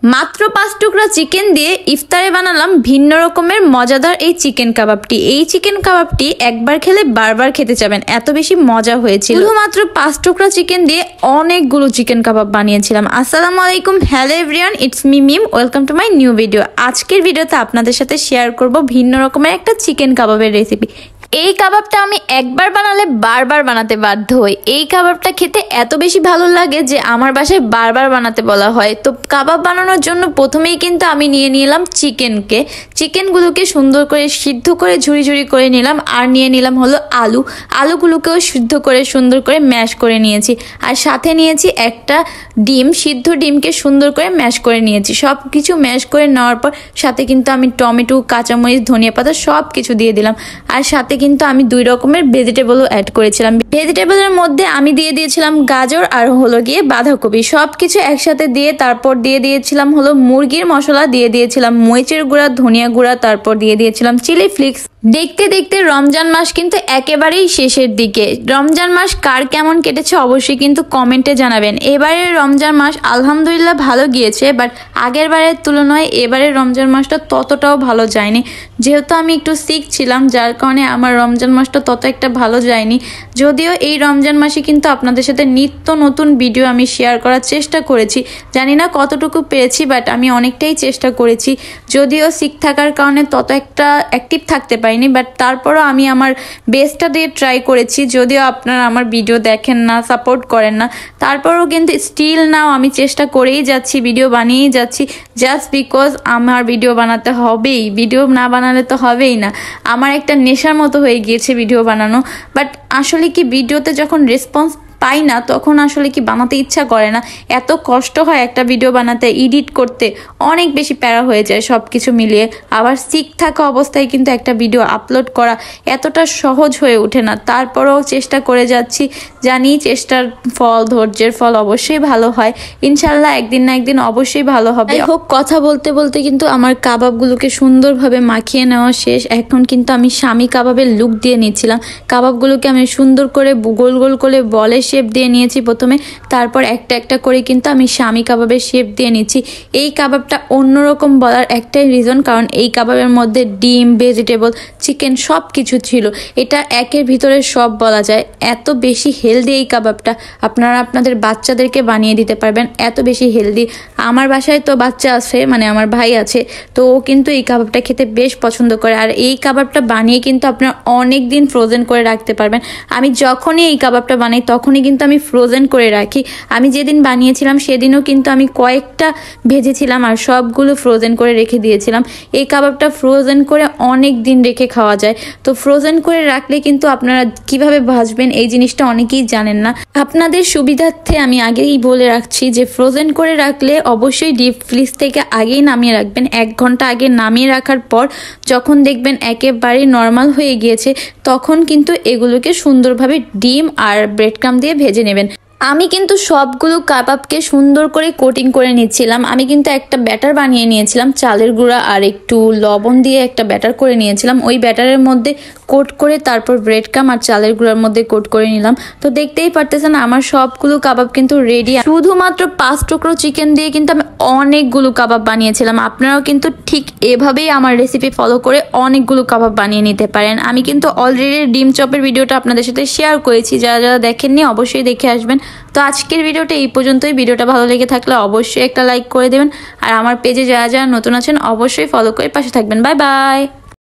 মাত্র 5 টুকরা চিকেন দিয়ে ইফতারে বানালাম ভিন্ন রকমের মজাদার এই চিকেন কাবাবটি। এই চিকেন কাবাবটি একবার খেলে বারবার খেতে চাবেন, এত বেশি মজা হয়েছিল। শুধুমাত্র 5 টুকরা চিকেন দিয়ে অনেকগুলো চিকেন কাবাব বানিয়েছিলাম। আসসালামু আলাইকুম, hello everyone, it's me Mim, welcome to my new video. আজকের ভিডিওতে আপনাদের সাথে শেয়ার করব ভিন্ন রকমের একটা চিকেন কাবাবের রেসিপি। এই কাবাবটা আমি একবার বানালে বারবার বানাতে বাধ্য হই। এই কাবাবটা খেতে এত বেশি ভালো লাগে যে আমার বাসায় বারবার বানাতে বলা হয়। তো কাবাব বানানোর জন্য প্রথমেই কিন্তু আমি নিয়ে নিলাম চিকেনগুলোকে সুন্দর করে সিদ্ধ করে ঝুড়ি ঝুড়ি করে নিলাম। আর নিয়ে নিলাম হলো আলুগুলোকেও সিদ্ধ করে সুন্দর করে ম্যাশ করে নিয়েছি। আর সাথে নিয়েছি একটা ডিম, সিদ্ধ ডিমকে সুন্দর করে ম্যাশ করে নিয়েছি। সব কিছু ম্যাশ করে নেওয়ার পর সাথে কিন্তু আমি টমেটো, কাঁচামরিচ, ধনিয়া পাতা সব কিছু দিয়ে দিলাম। আর সাথে কিন্তু আমি 2 রকমের ভেজিটেবলও অ্যাড করেছিলাম। ভেজিটেবলের মধ্যে আমি দিয়ে দিয়েছিলাম গাজর আর হলো গিয়ে বাঁধাকপি, সব কিছু একসাথে দিয়ে তারপর দিয়ে দিয়েছিলাম হলো মুরগির মশলা, দিয়ে দিয়েছিলাম মরিচের গুঁড়া, ধনিয়া গুঁড়া, তারপর দিয়ে দিয়েছিলাম চিলি ফ্লেক্স। দেখতে দেখতে রমজান মাস কিন্তু একেবারেই শেষের দিকে। রমজান মাস কার কেমন কেটেছে অবশ্যই কিন্তু কমেন্টে জানাবেন। এবারের রমজান মাস আলহামদুলিল্লাহ ভালো গিয়েছে, বাট আগের বারের তুলনায় এবারের রমজান মাসটা ততটাও ভালো যায়নি। যেহেতু আমি একটু সিক ছিলাম, যার কারণে আমার রমজান মাসটা তত একটা ভালো যায়নি। যদিও এই রমজান মাসে কিন্তু আপনাদের সাথে নিত্য নতুন ভিডিও আমি শেয়ার করার চেষ্টা করেছি। জানি না কতটুকু পেরেছি, বাট আমি অনেকটাই চেষ্টা করেছি। যদিও সিক থাকার কারণে তত একটা অ্যাক্টিভ থাকতে পারিনি, বাট তারপরও আমি আমার বেস্টটা দিয়ে ট্রাই করেছি। যদিও আপনারা আমার ভিডিও দেখেন না, সাপোর্ট করেন না, তারপরও কিন্তু স্টিল নাও আমি চেষ্টা করেই যাচ্ছি, ভিডিও বানিয়েই যাচ্ছি, জাস্ট বিকজ আমার ভিডিও বানাতে হবেই। ভিডিও না বানালে তো হবেই না। আমার একটা নেশার মতো হয়ে গিয়েছে ভিডিও বানানো। বাট আসলে কি ভিডিওতে যখন রেসপন্স পাই না তখন আসলে কি বানাতে ইচ্ছা করে না। এত কষ্ট হয় একটা ভিডিও বানাতে, এডিট করতে অনেক বেশি প্যারা হয়ে যায় সব কিছু মিলিয়ে। আবার সিক থাকা অবস্থায় কিন্তু একটা ভিডিও আপলোড করা এতটা সহজ হয়ে ওঠে না। তারপরেও চেষ্টা করে যাচ্ছি, জানি চেষ্টার ফল, ধৈর্যের ফল অবশ্যই ভালো হয়। ইনশাল্লাহ একদিন না একদিন অবশ্যই ভালো হবে। হোক, কথা বলতে বলতে কিন্তু আমার কাবাবগুলোকে সুন্দরভাবে মাখিয়ে নেওয়া শেষ। এখন কিন্তু আমি স্বামী কাবাবের লুক দিয়ে নিচ্ছিলাম। কাবাবগুলোকে আমি সুন্দর করে গোল গোল করে বলে শেপ দিয়ে নিয়েছি প্রথমে, তারপর একটা একটা করে কিন্তু আমি স্বামী কাবাবের শেপ দিয়ে নিচ্ছি। এই কাবাবটা অন্যরকম বলার একটাই রিজন, কারণ এই কাবাবের মধ্যে ডিম, ভেজিটেবল, চিকেন সব কিছু ছিল। এটা একের ভিতরে সব বলা যায়। এত বেশি হেলদি এই কাবাবটা, আপনারা আপনাদের বাচ্চাদেরকে বানিয়ে দিতে পারবেন, এত বেশি হেলদি। আমার বাসায় তো বাচ্চা আছে, মানে আমার ভাই আছে, তো ও কিন্তু এই কাবাবটা খেতে বেশ পছন্দ করে। আর এই কাবাবটা বানিয়ে কিন্তু আপনারা অনেক দিন ফ্রোজেন করে রাখতে পারবেন। আমি যখনই এই কাবাবটা বানাই তখনই কিন্তু আমি ফ্রোজেন করে রাখি। আমি যেদিন বানিয়েছিলাম সেদিনও কিন্তু আমি কয়েকটা ভেজেছিলাম আর সবগুলো ফ্রোজেন করে রেখে দিয়েছিলাম। এই কাবাবটা ফ্রোজেন করে অনেক দিন রেখে খাওয়া যায়। তো ফ্রোজেন করে রাখলে কিন্তু আপনারা কিভাবে ভাজবেন এই জিনিসটা অনেকেই জানেন না। আপনাদের সুবিধার্থে আমি আগেই বলে রাখছি যে ফ্রোজেন করে রাখলে অবশ্যই ডিপ ফ্রিজ থেকে আগেই নামিয়ে রাখবেন। 1 ঘন্টা আগে নামিয়ে রাখার পর যখন দেখবেন একেবারে নর্মাল হয়ে গিয়েছে তখন কিন্তু এগুলোকে সুন্দরভাবে ডিম আর ব্রেড ক্রাম্ব দিয়ে ভেজে নেবেন। আমি কিন্তু সবগুলো কাবাবকে সুন্দর করে কোটিং করে নিচ্ছিলাম। আমি কিন্তু একটা ব্যাটার বানিয়ে নিয়েছিলাম, চালের গুঁড়া আর একটু লবণ দিয়ে একটা ব্যাটার করে নিয়েছিলাম। ওই ব্যাটারের মধ্যে কোট করে তারপর ব্রেড ক্রাম্ব আর চালের গুঁড়ার মধ্যে কোট করে নিলাম। তো দেখতেই পারতেছেন আমার সবগুলো কাবাব কিন্তু রেডি। শুধুমাত্র 5 টুকরো চিকেন দিয়ে কিন্তু আমি অনেকগুলো কাবাব বানিয়েছিলাম। আপনারাও কিন্তু ঠিক এভাবেই আমার রেসিপি ফলো করে অনেকগুলো কাবাব বানিয়ে নিতে পারেন। আমি কিন্তু অলরেডি ডিম চপের ভিডিওটা আপনাদের সাথে শেয়ার করেছি, যারা যারা দেখেননি অবশ্যই দেখে আসবেন। তো আজকের ভিডিওটা এই পর্যন্তই। ভিডিওটা ভালো লেগে থাকলে অবশ্যই একটা লাইক করে দেবেন। আর আমার পেজে যারা যারা নতুন আছেন অবশ্যই ফলো করে পাশে থাকবেন। Bye bye.